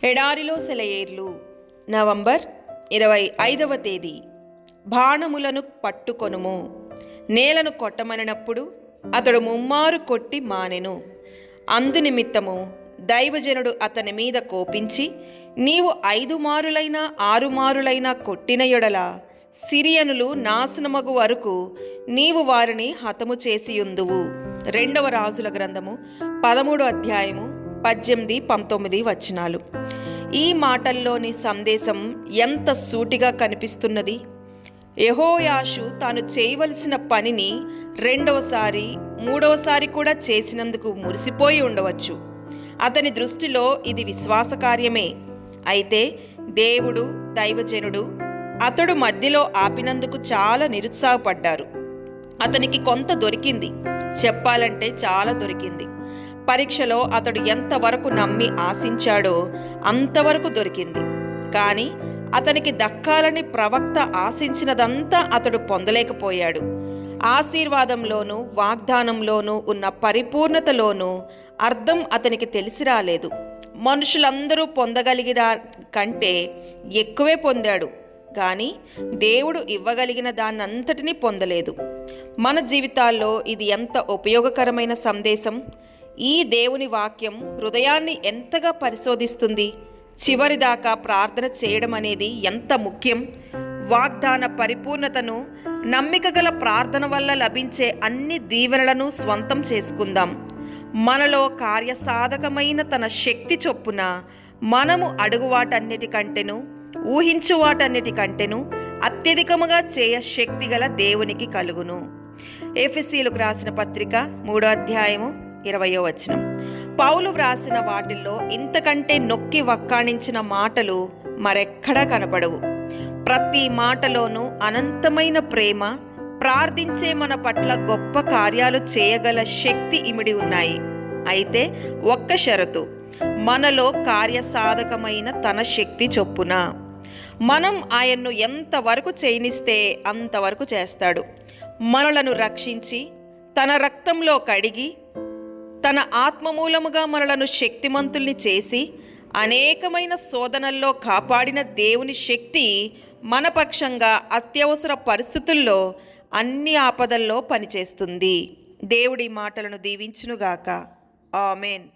ఎడారిలో సెలయేర్లు నవంబర్ 25వ తేదీ. బాణములను పట్టుకొనుము. నేలను కొట్టమనినప్పుడు అతడు ముమ్మారు కొట్టి మానెను. అందునిమిత్తము దైవజనుడు అతని మీద కోపించి, నీవు 5 మారులైనా 6 మారులైనా కొట్టిన ఎడల సిరియనులు నాశనమగు వరకు నీవు వారిని హతము చేసియుందువు. 2వ రాజుల గ్రంథము 13వ అధ్యాయము 18-19 వచనాలు. ఈ మాటల్లోని సందేశం ఎంత సూటిగా కనిపిస్తున్నది. యెహోయాషు తాను చేయవలసిన పనిని 2వసారి 3వసారి కూడా చేసినందుకు మురిసిపోయి ఉండవచ్చు. అతని దృష్టిలో ఇది విశ్వాస కార్యమే. అయితే దేవుడు, దైవజనుడు అతడు మధ్యలో ఆపినందుకు చాలా నిరుత్సాహపడ్డారు. అతనికి కొంత దొరికింది, చెప్పాలంటే చాలా దొరికింది. పరీక్షలో అతడు ఎంతవరకు నమ్మి ఆశించాడో అంతవరకు దొరికింది. కానీ అతనికి దక్కాలని ప్రవక్త ఆశించినదంతా అతడు పొందలేకపోయాడు. ఆశీర్వాదంలోనూ వాగ్దానంలోనూ ఉన్న పరిపూర్ణతలోనూ అర్థం అతనికి తెలిసి రాలేదు. మనుషులందరూ పొందగలిగిన కంటే ఎక్కువే పొందాడు, కానీ దేవుడు ఇవ్వగలిగిన దాన్నంతటినీ పొందలేదు. మన జీవితాల్లో ఇది ఎంత ఉపయోగకరమైన సందేశం! ఈ దేవుని వాక్యం హృదయాన్ని ఎంతగా పరిశోధిస్తుంది. చివరిదాకా ప్రార్థన చేయడం అనేది ఎంత ముఖ్యం! వాగ్దాన పరిపూర్ణతను, నమ్మిక గల ప్రార్థన వల్ల లభించే అన్ని దీవెనలను స్వంతం చేసుకుందాం. మనలో కార్యసాధకమైన తన శక్తి చొప్పున మనము అడుగువాటన్నిటికంటేను, ఊహించువాటన్నిటికంటేను అత్యధికముగా చేయ శక్తి గల దేవునికి కలుగును. ఎఫెసీయులకు రాసిన పత్రిక 3వ అధ్యాయము 20వ వచనం. పౌలు వ్రాసిన వాటిల్లో ఇంతకంటే నొక్కి వక్కాణించిన మాటలు మరెక్కడా కనపడవు. ప్రతి మాటలోనూ అనంతమైన ప్రేమ, ప్రార్థించే మన పట్ల గొప్ప కార్యాలు చేయగల శక్తి ఇమిడి ఉన్నాయి. అయితే ఒక్క షరతు, మనలో కార్యసాధకమైన తన శక్తి చొప్పున. మనం ఆయన్ను ఎంతవరకు చేయనిస్తే అంతవరకు చేస్తాడు. మనలను రక్షించి తన రక్తంలో కడిగి తన ఆత్మమూలముగా మనలను శక్తిమంతుల్ని చేసి అనేకమైన శోధనల్లో కాపాడిన దేవుని శక్తి మన పక్షంగా అత్యవసర పరిస్థితుల్లో అన్ని ఆపదల్లో పనిచేస్తుంది. దేవుడి మాటలను దీవించునుగాక. ఆమేన్.